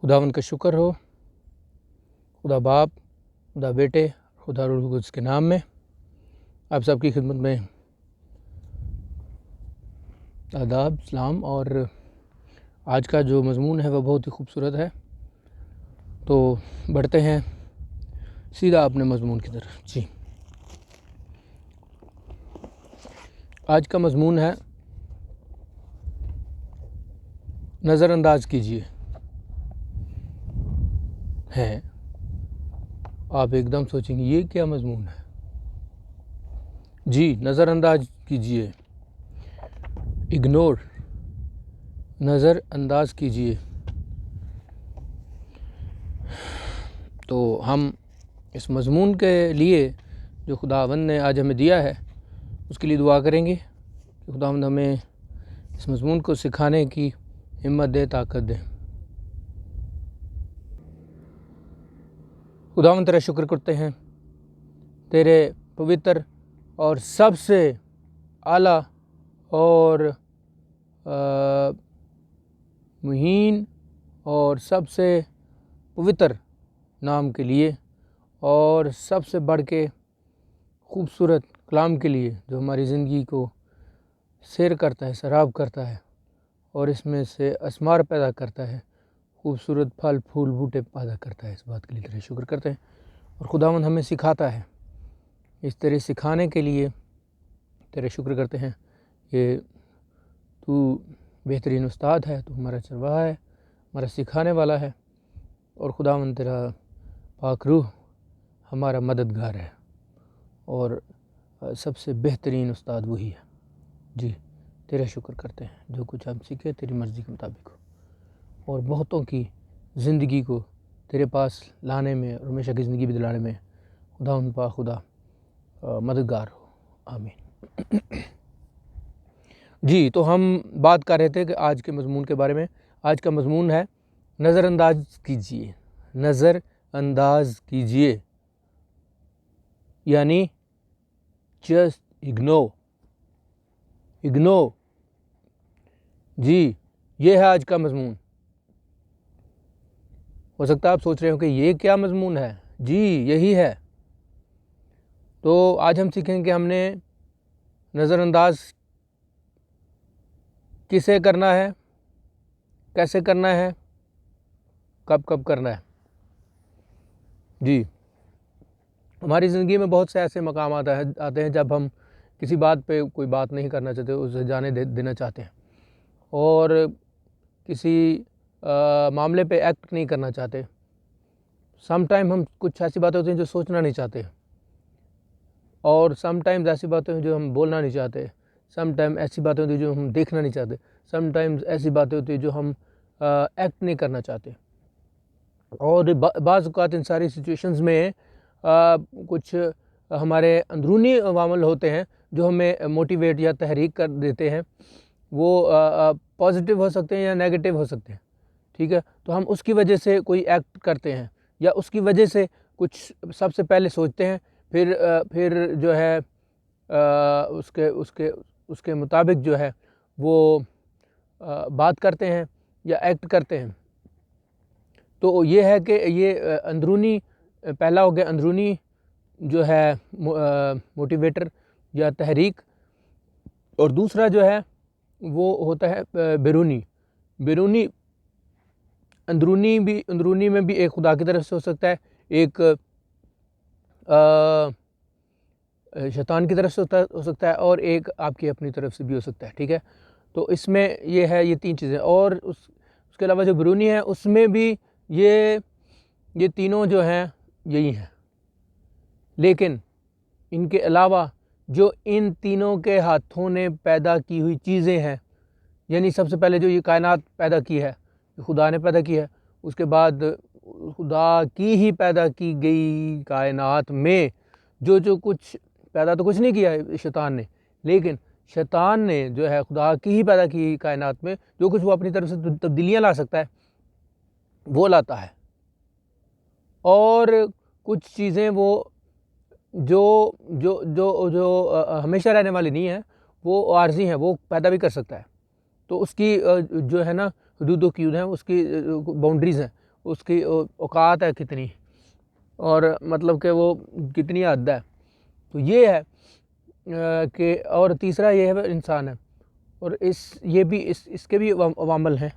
खुदावंद का शुक्र हो, खुदा बाप, खुदा बेटे, खुदा रूह कुद्स के नाम में आप सबकी खिदमत में आदाब, सलाम। और आज का जो मज़मून है वह बहुत ही खूबसूरत है। तो बढ़ते हैं सीधा अपने मज़मून की तरफ। जी, आज का मज़मून है नज़रअंदाज कीजिए। है आप एकदम सोचेंगे ये क्या मज़मून है। जी, नज़रअंदाज कीजिए, इग्नोर, नज़रअंदाज कीजिए। तो हम इस मज़मून के लिए जो खुदावंद ने आज हमें दिया है उसके लिए दुआ करेंगे कि खुदावंद हमें इस मज़मून को सिखाने की हिम्मत दे, ताकत दे। खुदावंद तेरा शुक्र करते हैं, तेरे पवित्र और सबसे आला और मुहीन और सबसे पवित्र नाम के लिए और सबसे बढ़ के खूबसूरत कलाम के लिए जो हमारी ज़िंदगी को सैर करता है, सराब करता है और इसमें से असमार पैदा करता है, खूबसूरत फल फूल बूटे पैदा करता है। इस बात के लिए तेरे शुक्र करते हैं। और खुदावंद हमें सिखाता है, इस तेरे सिखाने के लिए तेरे शुक्र करते हैं कि तू बेहतरीन उस्ताद है, तू हमारा चरवाहा है, हमारा सिखाने वाला है। और खुदावंद तेरा पाक रूह हमारा मददगार है और सबसे बेहतरीन उस्ताद वही है। जी, तेरा शुक्र करते हैं जो कुछ हम सीखे तेरी मर्ज़ी के मुताबिक हो और बहुतों की ज़िंदगी को तेरे पास लाने में और हमेशा की ज़िंदगी दिलाने में खुदावंद पाक खुदा मददगार हो। आमीन। जी, तो हम बात कर रहे थे कि आज के मज़मून के बारे में। आज का मज़मून है नज़रअंदाज कीजिए। नज़रअंदाज कीजिए यानी जस्ट इग्नोर। जी, ये है आज का मज़मून। हो सकता है आप सोच रहे हो कि ये क्या मज़मून है। जी, यही है। तो आज हम सीखेंगे हमने नज़रअंदाज किसे करना है, कैसे करना है, कब कब करना है। जी, हमारी ज़िंदगी में बहुत से ऐसे मकाम आते हैं जब हम किसी बात पे कोई बात नहीं करना चाहते, उसे जाने देना चाहते हैं और किसी मामले पे एक्ट नहीं करना चाहते। समटाइम हम कुछ ऐसी बातें होती हैं जो सोचना नहीं चाहते और समटाइम्स ऐसी बातें हैं जो हम बोलना नहीं चाहते। समटाइम ऐसी बातें होती हैं जो हम देखना नहीं चाहते। समटाइम्स ऐसी बातें होती हैं जो हम एक्ट नहीं करना चाहते। और बाज़ औक़ात इन सारी सिचुएशंस में कुछ हमारे अंदरूनी अवामल होते हैं जो हमें मोटिवेट या तहरीक कर देते हैं। वो पॉजिटिव हो सकते हैं या नेगेटिव हो सकते हैं। ठीक है, तो हम उसकी वजह से कोई एक्ट करते हैं या उसकी वजह से कुछ सबसे पहले सोचते हैं, फिर जो है उसके उसके उसके मुताबिक जो है वो बात करते हैं या एक्ट करते हैं। तो ये है कि ये अंदरूनी, पहला हो गया अंदरूनी जो है मोटिवेटर या तहरीक, और दूसरा जो है वो होता है बैरूनी। अंदरूनी में भी एक खुदा की तरफ से हो सकता है, एक शैतान की तरफ से हो सकता है और एक आपकी अपनी तरफ से भी हो सकता है। ठीक है, तो इसमें ये है, ये तीन चीज़ें। और उसके अलावा जो बैरूनी है उसमें भी ये तीनों जो हैं यही हैं, लेकिन इनके अलावा जो इन तीनों के हाथों ने पैदा की हुई चीज़ें हैं, यानी सबसे पहले जो ये कायनात पैदा की है खुदा ने पैदा की है, उसके बाद खुदा की ही पैदा की गई कायनात में जो कुछ पैदा तो कुछ नहीं किया है शैतान ने, लेकिन शैतान ने जो है खुदा की ही पैदा की कायनात में जो कुछ वो अपनी तरफ से तब्दीलियाँ ला सकता है वो लाता है। और कुछ चीज़ें वो जो जो जो जो हमेशा रहने वाली नहीं है, वो आर्जी हैं, वो पैदा भी कर सकता है। तो उसकी जो है ना हदूद व क़यूद हैं, उसकी बाउंड्रीज़ हैं, उसकी औकात है कितनी, और मतलब कि वो कितनी हद है। तो ये है कि, और तीसरा ये है इंसान है, और ये भी इसके भी अवामल हैं,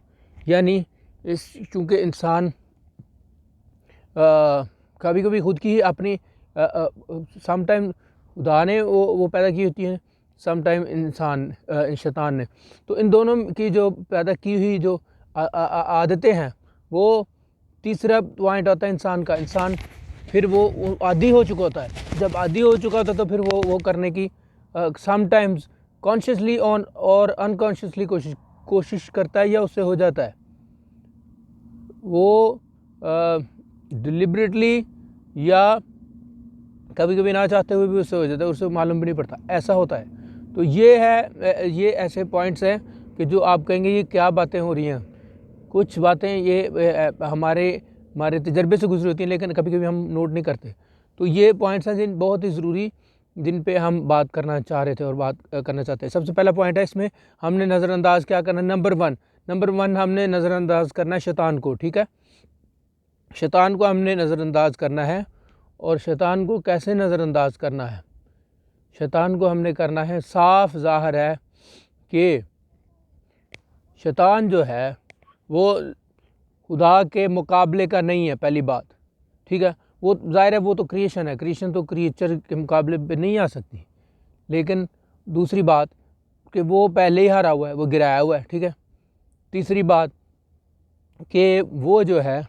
यानी चूँकि इंसान कभी कभी खुद की ही अपनी सम टाइम खुदा ने वो पैदा की होती हैं, सम टाइम शैतान ने। तो इन दोनों की जो पैदा की हुई जो आदतें हैं, वो तीसरा पॉइंट आता है इंसान का। इंसान फिर वो आदी हो चुका होता है। जब आदी हो चुका होता है तो फिर वो करने की सम टाइम्स कॉन्शियसली और अनकॉन्शियसली कोशिश करता है, या उससे हो जाता है। वो डिलिबरेटली या कभी कभी ना चाहते हुए भी उससे हो जाता है, उससे मालूम भी नहीं पड़ता, ऐसा होता है। तो ये ऐसे पॉइंट्स हैं कि जो आप कहेंगे ये क्या बातें हो रही हैं। कुछ बातें ये हमारे तजर्बे से गुजरी होती हैं, लेकिन कभी कभी हम नोट नहीं करते। तो ये पॉइंट्स हैं जिन बहुत ही ज़रूरी, जिन पे हम बात करना चाह रहे थे और बात करना चाहते हैं। सबसे पहला पॉइंट है, इसमें हमने नज़रअंदाज क्या करना है। नंबर वन हमने नज़रअंदाज करना है शैतान को। ठीक है, शैतान को हमने नज़रअंदाज करना है। और शैतान को कैसे नज़रअंदाज करना है? शैतान को हमने करना है, साफ ज़ाहिर है कि शैतान जो है वो खुदा के मुकाबले का नहीं है, पहली बात। ठीक है, वो ज़ाहिर है वो तो क्रिएशन है, क्रिएशन तो क्रिएचर के मुकाबले पे नहीं आ सकती। लेकिन दूसरी बात कि वो पहले ही हारा हुआ है, वो गिराया हुआ है। ठीक है, तीसरी बात कि वो जो है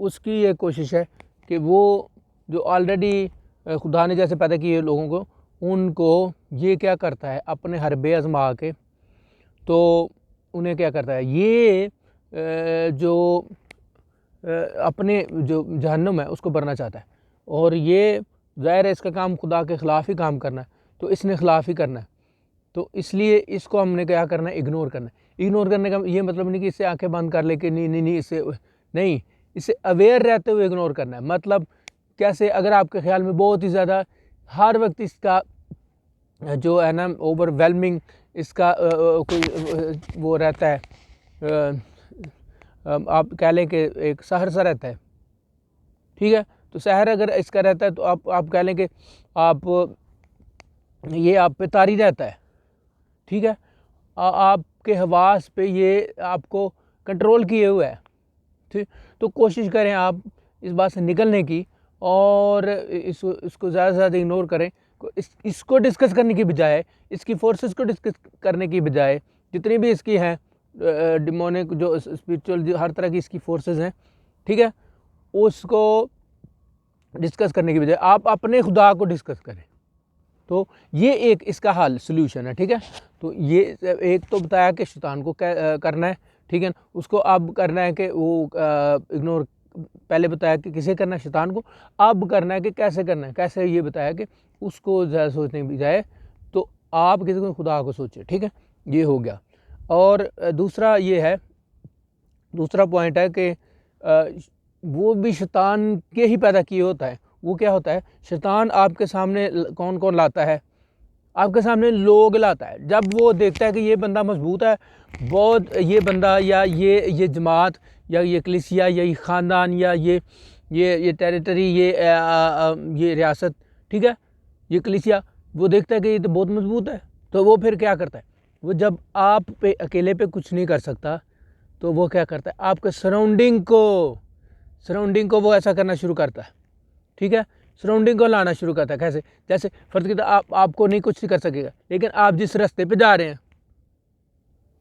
उसकी ये कोशिश है कि वो जो ऑलरेडी खुदा ने जैसे पैदा किए लोगों को, उनको ये क्या करता है, अपने हरबे आजमा के तो उन्हें क्या करता है, ये जो अपने जो जहन्नुम है उसको भरना चाहता है। और ये ज़ाहिर है इसका काम खुदा के ख़िलाफ़ ही काम करना है, तो इसने ख़िलाफ़ ही करना है। तो इसलिए इसको हमने क्या करना है, इग्नोर करना है। इग्नोर करने का ये मतलब नहीं कि इससे आंखें बंद कर ले कि नहीं इससे नहीं, इससे अवेयर रहते हुए इग्नोर करना है। मतलब कैसे, अगर आपके ख्याल में बहुत ही ज़्यादा हर वक्त इसका जो है ना ओवरवेलमिंग इसका कोई वो रहता है, आप कह लें कि एक सहर सा रहता है। ठीक है, तो सहर अगर इसका रहता है तो आप कह लें कि आप पे तारी रहता है। ठीक है, आपके हवास पे ये आपको कंट्रोल किए हुए है। ठीक, तो कोशिश करें आप इस बात से निकलने की, और इसको ज़्यादा से ज़्यादा इग्नोर करें। इसको डिस्कस करने की बजाय, इसकी फोर्सेस को डिस्कस करने की बजाय, जितनी भी इसकी हैं डिमोनिक जो स्पिरिचुअल जो हर तरह की इसकी फोर्सेस हैं, ठीक है, उसको डिस्कस करने की बजाय आप अपने खुदा को डिस्कस करें। तो ये एक इसका हल सोल्यूशन है। ठीक है, तो ये एक तो बताया कि शैतान को करना है। ठीक है, उसको अब करना है कि वो इग्नोर, पहले बताया कि किसे करना है, शैतान को। अब करना है कि कैसे करना है। कैसे, ये बताया कि उसको ज़्यादा सोचने की बजाय तो आप किसी को खुदा को सोचें। ठीक है, ये हो गया। और दूसरा ये है, दूसरा पॉइंट है कि वो भी शैतान के ही पैदा किए होता है। वो क्या होता है, शैतान आपके सामने कौन कौन लाता है, आपके सामने लोग लाता है। जब वो देखता है कि ये बंदा मजबूत है बहुत, ये बंदा या ये जमात या ये कलीसिया या ये ख़ानदान या ये टेरिटरी, ये रियासत, ठीक है, ये कलीसिया, वो देखता है कि ये तो बहुत मजबूत है। तो वो फिर क्या करता है, वो जब आप पे अकेले पे कुछ नहीं कर सकता तो वो क्या करता है, आपके सराउंडिंग को वो ऐसा करना शुरू करता है। ठीक है, सराउंडिंग को लाना शुरू करता है। कैसे, जैसे फर्ज की आपको नहीं कुछ नहीं कर सकेगा, लेकिन आप जिस रास्ते पे जा रहे हैं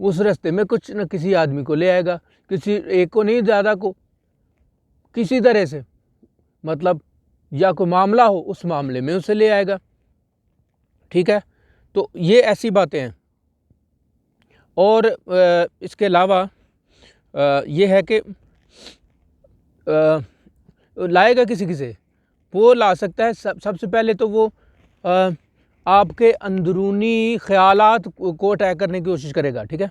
उस रास्ते में कुछ न किसी आदमी को ले आएगा, किसी एक को नहीं, ज़्यादा को, किसी तरह से, मतलब या कोई मामला हो उस मामले में उसे ले आएगा। ठीक है, तो ये ऐसी बातें हैं। और इसके अलावा ये है कि लाएगा किसी से, वो ला सकता है। सबसे पहले तो वो आपके अंदरूनी ख़यालात को अटैक करने की कोशिश करेगा। ठीक है,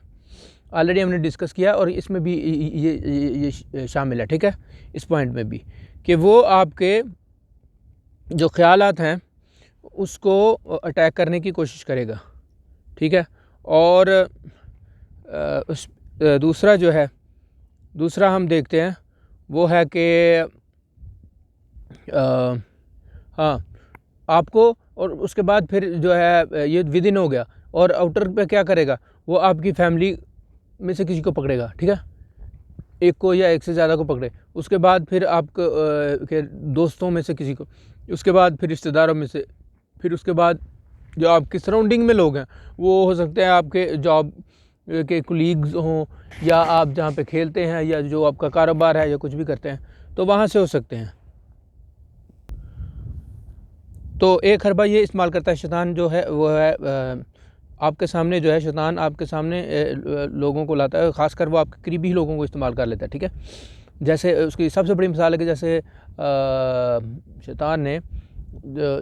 ऑलरेडी हमने डिस्कस किया और इसमें भी ये शामिल है। ठीक है, इस पॉइंट में भी कि वो आपके जो ख़यालात हैं उसको अटैक करने की कोशिश करेगा। ठीक है, और दूसरा जो है दूसरा हम देखते हैं वो है कि हाँ आपको, और उसके बाद फिर जो है ये विद इन हो गया, और आउटर पे क्या करेगा, वो आपकी फैमिली में से किसी को पकड़ेगा, ठीक है, एक को या एक से ज़्यादा को पकड़े, उसके बाद फिर आपको के दोस्तों में से किसी को, उसके बाद फिर रिश्तेदारों में से, फिर उसके बाद जो आपकी सराउंडिंग में लोग हैं वो हो सकते हैं आपके जॉब के कुलीग्स हों, या आप जहाँ पे खेलते हैं, या जो आपका कारोबार है, या कुछ भी करते हैं तो वहाँ से हो सकते हैं। तो एक हरबा ये इस्तेमाल करता है शैतान जो है वो है आपके सामने, जो है शैतान आपके सामने लोगों को लाता है, ख़ासकर वो आपके करीबी लोगों को इस्तेमाल कर लेता है, ठीक है। जैसे उसकी सबसे बड़ी मिसाल है कि जैसे शैतान ने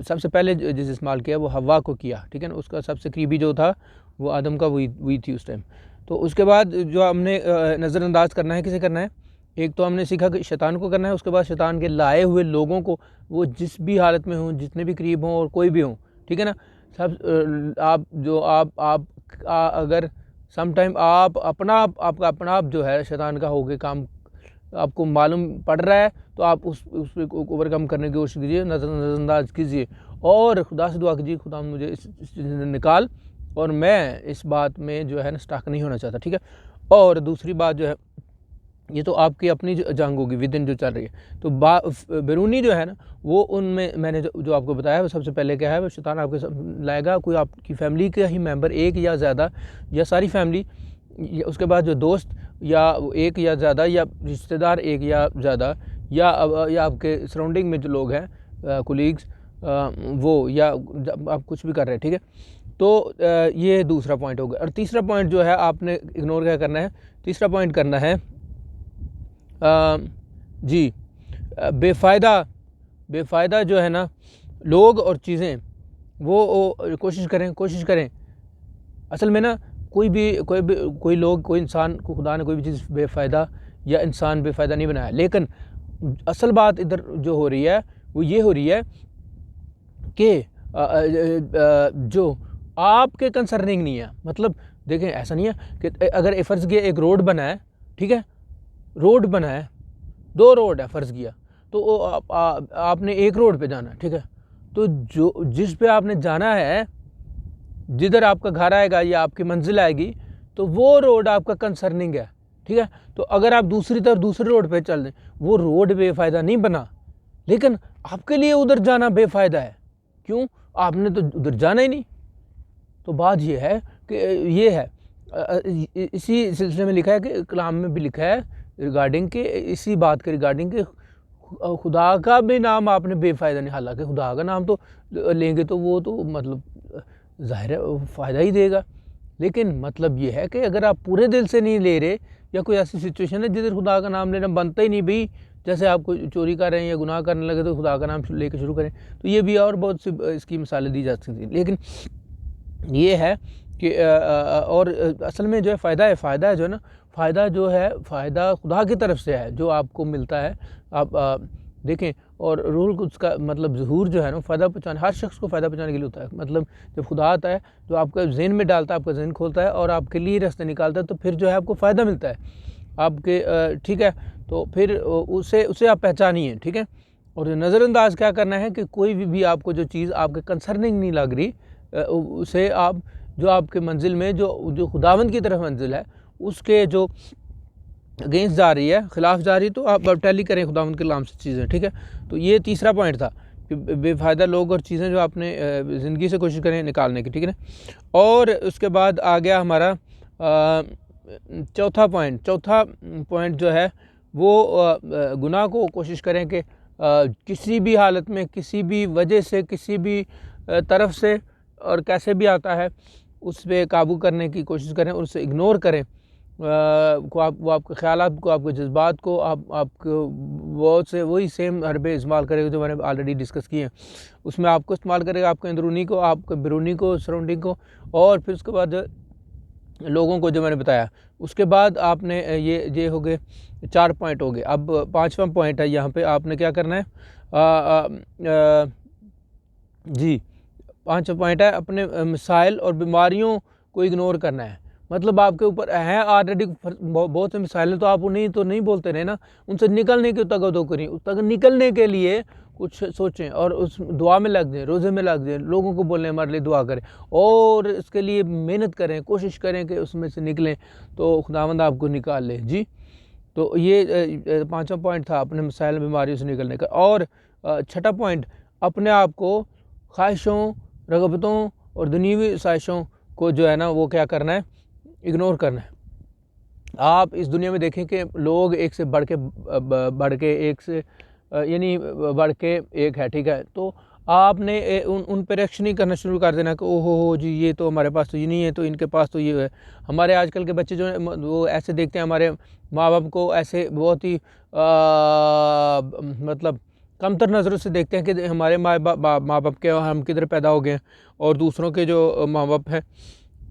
सबसे पहले जिस इस्तेमाल किया वो हवा को किया, ठीक है ना, उसका सबसे करीबी जो था वो आदम का वही थी उस टाइम। तो उसके बाद जो हमने नज़रअंदाज करना है, किसे करना है, एक तो हमने सीखा कि शैतान को करना है, उसके बाद शैतान के लाए हुए लोगों को, वो जिस भी हालत में हों, जितने भी करीब हों और कोई भी हों, ठीक है ना, सब आप जो आप अगर सम टाइम आप आपका अपना आप जो है शैतान का होके काम आपको मालूम पड़ रहा है, तो आप उस ओवरकम करने की कोशिश कीजिए, नज़रअंदाज कीजिए, और खुदा से दुआ कीजिए, खुदा मुझे इस निकाल, और मैं इस बात में जो है ना स्टक नहीं होना चाहता, ठीक है। और दूसरी बात जो है, ये तो आपकी अपनी जंग होगी विद इन जो चल रही है, तो बैरूनी जो है ना वो उनमें मैंने जो आपको बताया, वो सबसे पहले क्या है, वो शैतान आपके लाएगा कोई आपकी फैमिली का ही मेंबर, एक या ज़्यादा, या सारी फैमिली, उसके बाद जो दोस्त या एक या ज़्यादा, या रिश्तेदार एक या ज़्यादा, या आपके सराउंडिंग में जो लोग हैं कुलीग्स, वो, या आप कुछ भी कर रहे हैं, ठीक है। तो ये दूसरा पॉइंट हो गया। और तीसरा पॉइंट जो है आपने इग्नोर क्या करना है, तीसरा पॉइंट करना है जी बेफ़ायदा जो है ना लोग और चीज़ें, वो कोशिश करें असल में ना कोई लोग, कोई इंसान को खुदा ने कोई भी चीज़ बेफ़ायदा या इंसान बेफ़ायदा नहीं बनाया, लेकिन असल बात इधर जो हो रही है वो ये हो रही है कि जो आपके कंसर्निंग नहीं है। मतलब देखें, ऐसा नहीं है कि अगर फ़र्ज़ किया एक रोड बना है, ठीक है, रोड बना है, 2 रोड है फ़र्ज़ किया, तो आपने एक रोड पे जाना है, ठीक है, तो जिस पे आपने जाना है, जिधर आपका घर आएगा या आपकी मंजिल आएगी, तो वो रोड आपका कंसर्निंग है, ठीक है। तो अगर आप दूसरी तरफ दूसरे रोड पे चल दें, वो रोड बेफ़ायदा नहीं बना, लेकिन आपके लिए उधर जाना बेफ़ायदा है। क्यों? आपने तो उधर जाना ही नहीं। तो बात ये है कि ये है, इसी सिलसिले में लिखा है कि कलाम में भी लिखा है रिगार्डिंग के, इसी बात के रिगार्डिंग के खुदा का भी नाम आपने बेफ़ायदा नहीं, हालांकि खुदा का नाम तो लेंगे तो वो तो मतलब ज़ाहिर है फ़ायदा ही देगा, लेकिन मतलब ये है कि अगर आप पूरे दिल से नहीं ले रहे, या कोई ऐसी सिचुएशन है जिधर खुदा का नाम लेना बनता ही नहीं, भाई जैसे आप कोई चोरी कर रहे हैं या गुनाह करने लगे तो खुदा का नाम लेकर शुरू करें, तो ये भी और बहुत सी इसकी मिसालें दी जा सकती हैं। लेकिन ये है कि और असल में जो है फ़ायदा है जो है ना, फ़ायदा खुदा की तरफ से है जो आपको मिलता है। आप देखें, और रूल उसका मतलब ज़हूर जो है ना, फ़ायदा पहुँचाने, हर शख्स को फ़ायदा पहुँचाने के लिए होता है। मतलब जब खुदा आता है जो आपका जहन में डालता है, आपका जहन खोलता है और आपके लिए रास्ते निकालता है, तो फिर जो है आपको फ़ायदा मिलता है आपके, ठीक है। तो फिर उसे आप पहचानिए, ठीक है। और नज़रअंदाज क्या करना है कि कोई भी आपको जो चीज़ आपके कंसर्निंग नहीं लग रही, उसे आप जो आपके मंजिल में जो खुदावंद की तरफ मंजिल है उसके जो अगेंस्ट जा रही है, ख़िलाफ़ जा रही है, तो आप टैली करें खुदावंद के कलाम से चीज़ें, ठीक है। तो ये तीसरा पॉइंट था कि बेफ़ायदा लोग और चीज़ें जो आपने ज़िंदगी से कोशिश करें निकालने की, ठीक है ना। और उसके बाद आ गया हमारा चौथा पॉइंट जो है वो गुनाह को कोशिश करें कि किसी भी हालत में, किसी भी वजह से, किसी भी तरफ से और कैसे भी आता है, उस पर काबू करने की कोशिश करें और उसे इग्नोर करें। वो आपके ख़यालात को, आपके जज्बात को, आपको बहुत से वही सेम हरबे इस्तेमाल करेगा जो मैंने ऑलरेडी डिस्कस किए हैं। उसमें आपको इस्तेमाल करेगा, आपके अंदरूनी को, आपके बैरूनी को, सराउंडिंग को, और फिर उसके बाद लोगों को जो मैंने बताया। उसके बाद आपने ये हो गए 4 पॉइंट हो गए। अब 5वां पॉइंट है, यहाँ पे आपने क्या करना है, जी 5वां पॉइंट है अपने मसाइल और बीमारियों को इग्नोर करना है। मतलब आपके ऊपर है ऑलरेडी बहुत से मिसाइलें, तो आप उन्हें तो नहीं बोलते रहे ना, उनसे निकलने की तगदो करें, उस तक निकलने के लिए कुछ सोचें और उस दुआ में लग जाएं, रोज़े में लग जाएं, लोगों को बोलें हमारे लिए दुआ करें और इसके लिए मेहनत करें, कोशिश करें कि उसमें से निकलें, तो खुदावंद आपको निकाल ले। जी, तो ये पांचवा पॉइंट था अपने मसाइल बीमारियों से निकलने का। और छठा पॉइंट, अपने आप को ख्वाहिशों, रगबतों और दुनियावी ख्वाहिशों को जो है ना वो क्या करना है, इग्नोर करना है। आप इस दुनिया में देखें कि लोग एक से बढ़ के एक से यानी बढ़ के एक है, ठीक है, तो आपने उन पर रिएक्शन ही करना शुरू कर देना कि ओहो हो जी, ये तो हमारे पास तो ये नहीं है, तो इनके पास तो ये है। हमारे आजकल के बच्चे जो है वो ऐसे देखते हैं हमारे माँ बाप को, ऐसे बहुत ही मतलब कमतर नज़रों से देखते हैं कि हमारे माँ बाप के हम किधर पैदा हो गए हैं, और दूसरों के जो माँ बाप हैं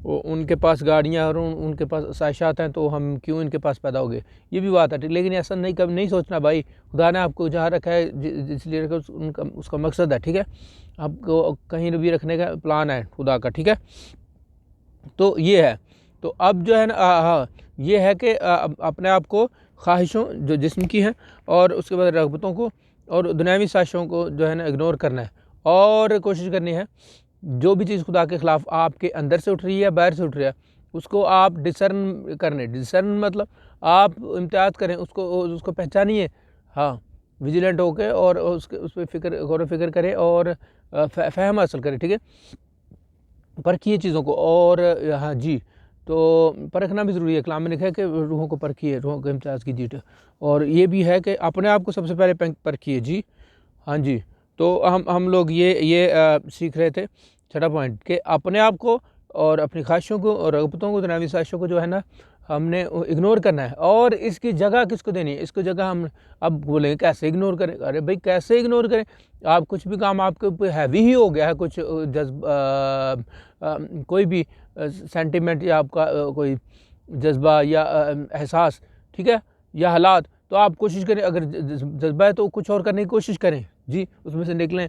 उनके पास गाड़ियाँ और उनके पास आसाइशात हैं, तो हम क्यों इनके पास पैदा हो गए, ये भी बात है। लेकिन ऐसा नहीं, कभी नहीं सोचना भाई, खुदा ने आपको जहाँ रखा है, इसलिए रखा, उनका उसका मकसद है, ठीक है, आपको कहीं भी रखने का प्लान है खुदा का, ठीक है। तो ये है, तो अब जो है ना हाँ, ये है कि अपने आप को ख्वाहिशों जो जिस्म की हैं और उसके बाद रगबतों को और दुनियावी ख्वाहिशों को जो है ना इग्नोर करना है, और कोशिश करनी है जो भी चीज़ खुदा के ख़िलाफ़ आपके अंदर से उठ रही है, बाहर से उठ रही है, उसको आप डिसर्न करने, डिसर्न मतलब आप इम्तियाज़ करें, उसको पहचानिए, हाँ, विजिलेंट होकर, और उसके उस पर गौर फिक्र करें और फ़हम हासिल करें, ठीक है, परखिए चीज़ों को। और हाँ जी, तो परखना भी ज़रूरी है, कलाम में लिखा है कि रूहों को परखिए, रूहों को इम्तियाज़ कीजिए, और ये भी है कि अपने आप को सबसे पहले परखिए। जी हाँ जी, तो हम लोग ये सीख रहे थे छठा पॉइंट, कि अपने आप को और अपनी ख्वाहिशों को और रगबतों को, दुनियावी ख्वाहिशों को जो है ना हमने इग्नोर करना है, और इसकी जगह किसको देनी है, इसको जगह हम अब बोलेंगे कैसे इग्नोर करें। अरे भाई कैसे इग्नोर करें, आप कुछ भी काम आपके ऊपर हैवी ही हो गया है, कुछ कोई भी सेंटिमेंट या आपका कोई जज्बा या एहसास, ठीक है, या हालात, तो आप कोशिश करें, अगर जज्बा है तो कुछ और करने की कोशिश करें, जी, उसमें से निकलें।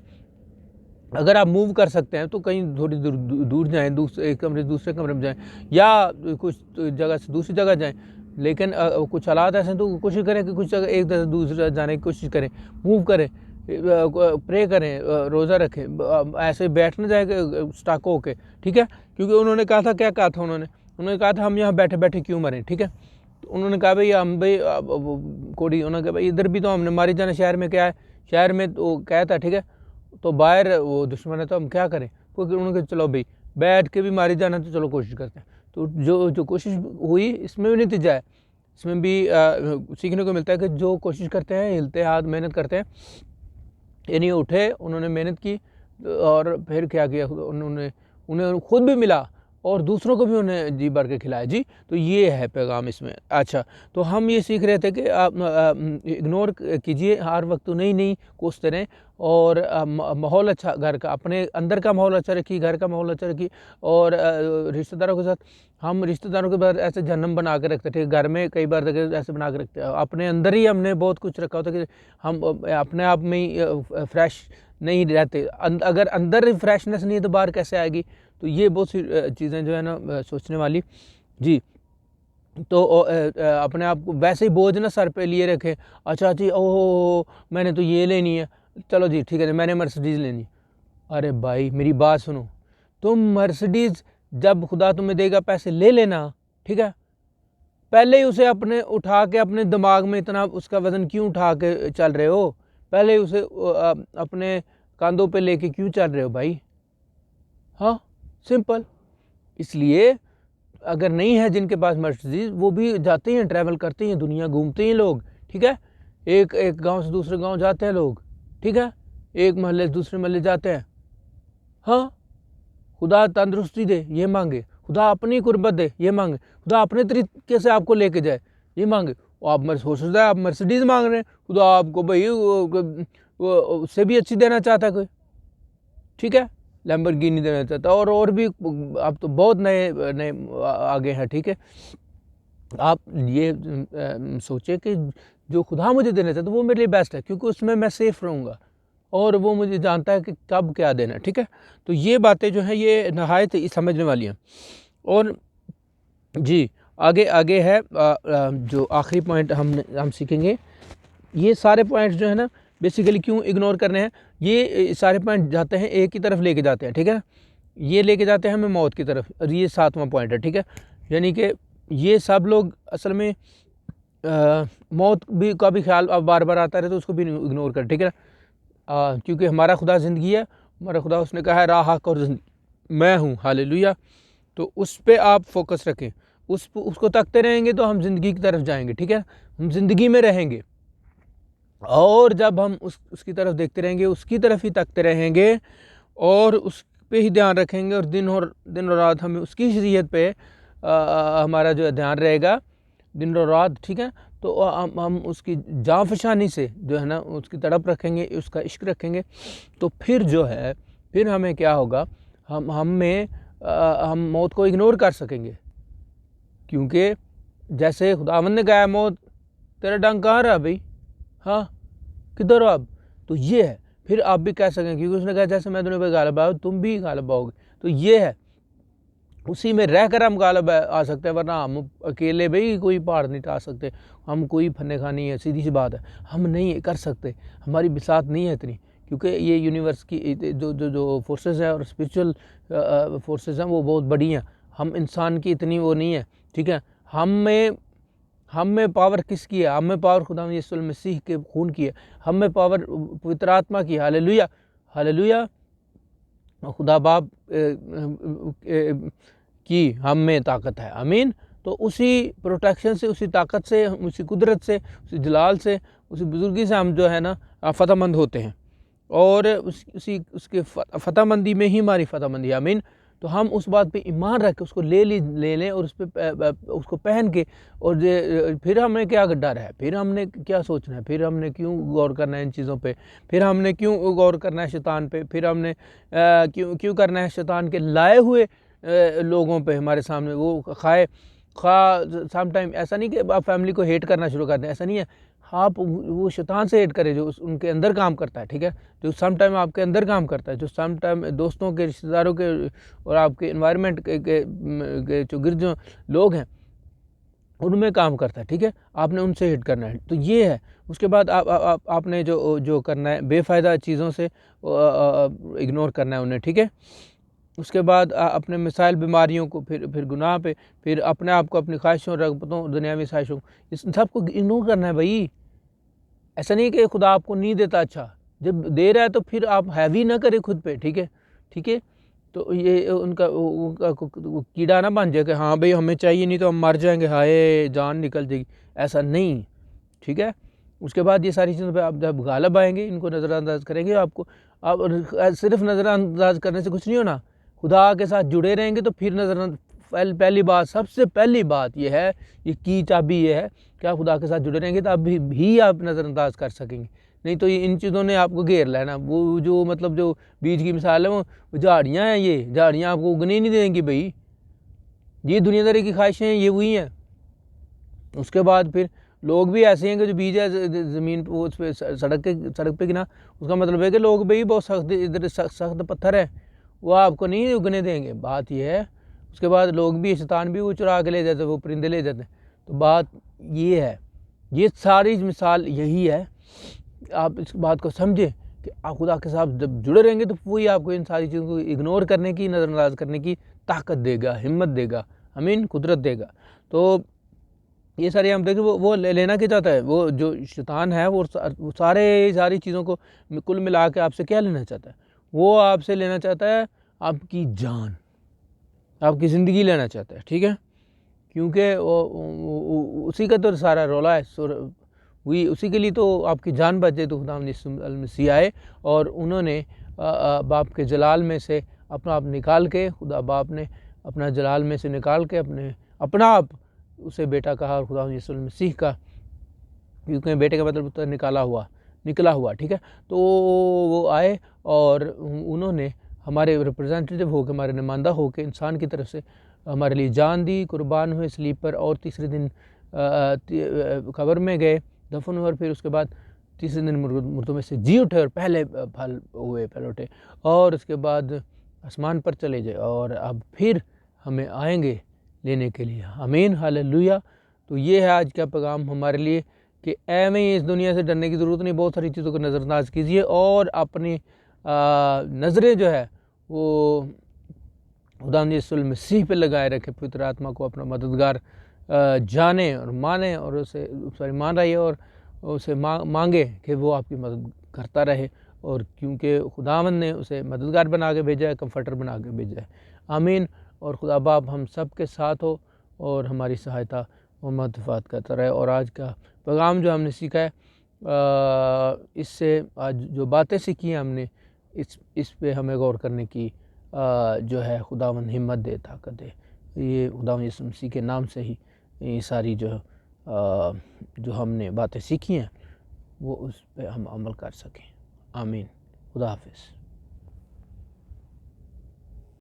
अगर आप मूव कर सकते हैं तो कहीं थोड़ी दूर जाएँ, एक कमरे से दूसरे कमरे में जाएँ, या कुछ जगह से दूसरी जगह जाएँ। लेकिन कुछ हालात ऐसे हैं तो कोशिश करें कि कुछ जगह एक जगह दूसरी जगह जाने की कोशिश करें, मूव करें, प्रे करें, रोज़ा रखें, ऐसे बैठ ना जाए स्टक होके, ठीक है, क्योंकि उन्होंने कहा था, क्या कहा था उन्होंने कहा था हम यहाँ बैठे बैठे क्यों मरें, ठीक है। तो उन्होंने कहा भाई हम भाई कोड़ी, उन्होंने कहा भाई इधर भी तो हमने मारी जाना, शहर में क्या है, शहर में तो क्या था, ठीक है, तो बाहर वो दुश्मन है, तो हम क्या करें, क्योंकि उन्होंने कहा चलो भाई बैठ के भी मारी जाना, तो चलो कोशिश करते हैं। तो जो कोशिश हुई इसमें भी नतीजा है, इसमें भी सीखने को मिलता है कि जो कोशिश करते हैं, हिलते हाथ मेहनत करते हैं, यानी उठे, उन्होंने मेहनत की, और फिर क्या किया, उन्हें खुद भी मिला और दूसरों को भी उन्हें जी भर के खिलाया। जी, तो ये है पैगाम इसमें। अच्छा, तो हम ये सीख रहे थे कि आप इग्नोर कीजिए हर वक्त, तो नहीं कोसते रहें, और माहौल अच्छा, घर का, अपने अंदर का माहौल अच्छा रखिए, घर का माहौल अच्छा रखिए, और रिश्तेदारों के साथ, हम रिश्तेदारों के बाद ऐसे जन्म बना के रखते थे, घर में कई बार ऐसे बना के रखते हैं, अपने अंदर ही हमने बहुत कुछ रखा होता कि हम अपने आप में ही फ्रेश नहीं रहते। अगर अंदर फ्रेशनेस नहीं है तो बाहर कैसे आएगी। तो ये बहुत सी चीज़ें जो है ना सोचने वाली। जी, तो अपने आप को वैसे ही बोझ ना सर पे लिए रखें, अच्छा जी ओह मैंने तो ये लेनी है, चलो जी ठीक है मैंने मर्सिडीज़ लेनी। अरे भाई मेरी बात सुनो, तुम मर्सिडीज़ जब खुदा तुम्हें देगा पैसे ले लेना, ठीक है, पहले ही उसे अपने उठा के अपने दिमाग में इतना उसका वज़न क्यों उठा के चल रहे हो, पहले ही उसे अपने कंधों पे लेके क्यों चल रहे हो भाई। हाँ, सिंपल। इसलिए अगर नहीं है जिनके पास मर्सिडीज़, वो भी जाते हैं, ट्रैवल करते हैं, दुनिया घूमते हैं लोग, ठीक है, एक गांव से दूसरे गांव जाते हैं लोग, ठीक है, एक महल्ले से दूसरे महल्ले जाते हैं। हाँ, खुदा तंदुरुस्ती दे ये मांगे, खुदा अपनी कुर्बत दे ये मांगे, खुदा अपने तरीके से आपको लेके जाए ये मांगे। आप हो सकता है आप मर्सिडीज़ मांग रहे हैं, खुदा आपको भाई उससे भी अच्छी देना चाहता है कोई, ठीक है, लैम्बोर्गिनी देना चाहता है, और भी अब तो बहुत नए नए आगे हैं, ठीक है। आप ये सोचे कि जो खुदा मुझे देना चाहता है वो मेरे लिए बेस्ट है, क्योंकि उसमें मैं सेफ़ रहूँगा, और वो मुझे जानता है कि कब क्या देना है, ठीक है। तो ये बातें जो हैं ये नहायत ही समझने वाली हैं। और जी, आगे आगे है जो आखिरी पॉइंट हम सीखेंगे। ये सारे पॉइंट्स जो है ना बेसिकली क्यों इग्नोर करने हैं, ये सारे पॉइंट जाते हैं एक ही तरफ लेके जाते हैं, ठीक है। ये लेके जाते हैं हमें मौत की तरफ, और ये 7वां पॉइंट है, ठीक है। यानी कि ये सब लोग असल में मौत भी का भी ख्याल अब बार बार आता रहे तो उसको भी इग्नोर कर, ठीक है ना। क्योंकि हमारा खुदा ज़िंदगी है, हमारा खुदा उसने कहा है राह हक और मैं हूँ, हालेलुया। तो उस पर आप फोकस रखें, उसको तकते रहेंगे तो हम ज़िंदगी की तरफ जाएंगे, ठीक है। हम ज़िंदगी में रहेंगे, और जब हम उसकी तरफ देखते रहेंगे, उसकी तरफ ही तकते रहेंगे और उस पे ही ध्यान रखेंगे, और दिन और रात हमें उसकी शरीयत पे हमारा जो ध्यान रहेगा दिन और रात, ठीक है। तो हम उसकी जान फशानी से जो है ना उसकी तड़प रखेंगे, उसका इश्क रखेंगे, तो फिर जो है फिर हमें क्या होगा, हम मौत को इग्नोर कर सकेंगे। क्योंकि जैसे खुदावंद ने कहा मौत तेरा डंक कहाँ रहा भाई, हाँ किधर हो आप, तो ये है फिर आप भी कह सकें, क्योंकि उसने कहा जैसे मैं तुम्हें पे गालिब आया तुम भी गालिब आओगे। तो ये है उसी में रह कर हम गालिब आ सकते हैं, वरना हम अकेले भाई कोई पहाड़ नहीं टाल सकते, हम कोई फन्ने खानी है, सीधी सी बात है, हम नहीं कर सकते, हमारी बिसात नहीं है इतनी। क्योंकि ये यूनिवर्स की जो जो जो फोर्सेस हैं और स्पिरिचुअल फोर्सेस हैं वो बहुत बड़ी हैं, हम इंसान की इतनी वो नहीं है, ठीक है। हम में पावर किसकी है, हम में पावर खुदा यीशु मसीह के खून की है, हम में पावर पवित्र आत्मा की, हालेलुया हालेलुया। खुदा बाप की हम में ताकत है, आमीन। तो उसी प्रोटेक्शन से, उसी ताकत से, उसी कुदरत से, उसी जलाल से, उसी बुजुर्गी से हम जो है ना फ़तहमंद होते हैं, और उसके फ़तहमंदी में ही हमारी फ़तहमंदी है, आमीन। तो हम उस बात पे ईमान रख के उसको ले लें और उस पर उसको पहन के, और फिर हमें क्या डर है, फिर हमने क्या सोचना है, फिर हमने क्यों गौर करना है इन चीज़ों पे, फिर हमने क्यों गौर करना है शैतान पे, फिर हमने क्यों करना है शैतान के लाए हुए लोगों पे हमारे सामने वो सम टाइम। ऐसा नहीं कि आप फैमिली को हेट करना शुरू कर दें, ऐसा नहीं है, आप वो शैतान से हेट करें जो उनके अंदर काम करता है, ठीक है, जो सम टाइम आपके अंदर काम करता है, जो सम टाइम दोस्तों के, रिश्तेदारों के और आपके इन्वायरमेंट के जो गिरजों लोग हैं उनमें काम करता है, ठीक है। आपने उनसे हिट करना है, तो ये है। उसके बाद आपने जो करना है बेफ़ायदा चीज़ों से इग्नोर करना है उन्हें, ठीक है। उसके बाद अपने मिसाइल बीमारियों को, फिर गुनाह पे, फिर अपने आप को, अपनी ख्वाहिशों, रगबतों, दुनियावी ख्वाहिशों, इस सबको इग्नोर करना है भाई। ऐसा नहीं कि खुदा आपको नहीं देता, अच्छा जब दे रहा है तो फिर आप हैवी ना करें खुद पे, ठीक है, ठीक है। तो ये उनका कीड़ा ना बन जाए कि हाँ भाई हमें चाहिए नहीं तो हम मर जाएंगे, हाय जान निकल जाएगी, ऐसा नहीं, ठीक है। उसके बाद ये सारी चीज़ों पे आप जब गालिब आएंगे, इनको नज़रअंदाज करेंगे, आपको आप सिर्फ नज़रअंदाज करने से कुछ नहीं होना, खुदा के साथ जुड़े रहेंगे तो फिर पहली बात, सबसे पहली बात ये है, ये की चाबी ये है कि आप खुदा के साथ जुड़े रहेंगे तो आप भी आप नज़रअंदाज कर सकेंगे। नहीं तो ये इन चीज़ों ने आपको घेर लेना, वो जो मतलब जो बीज की मिसाल है वो झाड़ियाँ हैं, ये झाड़ियाँ आपको उगने नहीं देंगी भाई, ये दुनियादारी की ख्वाहिशें हैं, ये वही हैं। उसके बाद फिर लोग भी ऐसे हैं कि जो बीज है ज़मीन वो उस पर सड़क पे गिना, उसका मतलब है कि लोग भाई बहुत सख्त, इधर सख्त पत्थर है, वो आपको नहीं उगने देंगे, बात ये है। उसके बाद लोग भी, शैतान भी वो चुरा के ले जाते, वो परिंदे ले जाते हैं। तो बात ये है, ये सारी मिसाल यही है, आप इस बात को समझें कि आप खुदा के साथ जब जुड़े रहेंगे तो वही आपको इन सारी चीज़ों को इग्नोर करने की, नज़रअंदाज करने की ताकत देगा, हिम्मत देगा, आमीन, कुदरत देगा। तो ये सारी हम देखें, वो लेना क्या चाहता है, वो जो शैतान है वो सारी चीज़ों को कुल मिला के आपसे क्या लेना चाहता है, वो आपसे लेना चाहता है आपकी जान, आपकी ज़िंदगी लेना चाहता है, ठीक है। क्योंकि उसी का तो सारा रौला है, वही उसी के लिए तो आपकी जान बचे, तो खुदा मसीह आए और उन्होंने बाप के जलाल में से अपना आप निकाल के, खुदा बाप ने अपना जलाल में से निकाल के अपना आप उसे बेटा कहा, और खुदा यीशु मसीह का, क्योंकि बेटे का मतलब तो निकला हुआ, ठीक है। तो वो आए और उन्होंने हमारे रिप्रेजेंटेटिव होकर, हमारे नुमाइंदा होकर इंसान की तरफ से हमारे लिए जान दी, कुर्बान हुए सलीब पर, और तीसरे दिन कब्र में गए, दफन हुए, और फिर उसके बाद तीसरे दिन मुर्दों में से जी उठे और पहले फल उठे, और उसके बाद आसमान पर चले जाए, और अब फिर हमें आएंगे लेने के लिए। आमीन, हालेलुया। तो ये है आज का पैगाम हमारे लिए कि ऐवें ही इस दुनिया से डरने की ज़रूरत नहीं, बहुत सारी चीज़ों को नज़रअंदाज कीजिए और अपनी नज़रें जो है वो खुदावंद यीशु मसीह पे लगाए रखें। पवित्र आत्मा को अपना मददगार जाने और माने और उसे मान रही और उसे मांगे कि वो आपकी मदद करता रहे, और क्योंकि खुदावंद ने उसे मददगार बना के भेजा है, कंफर्टर बना के भेजा है। आमीन। और खुदा बाप हम सब के साथ हो और हमारी सहायता और मदद करता रहे। और आज का पैगाम जो हमने सीखा है, इससे आज जो बातें सीखी हैं हमने, इस पे हमें गौर करने की जो है खुदावंद हिम्मत दे, ताकत दे। ये खुदावंद यीशु मसीह के नाम से ही ये सारी जो हमने बातें सीखी हैं वो उस पे हम अमल कर सकें। आमीन। खुदा हाफिज़।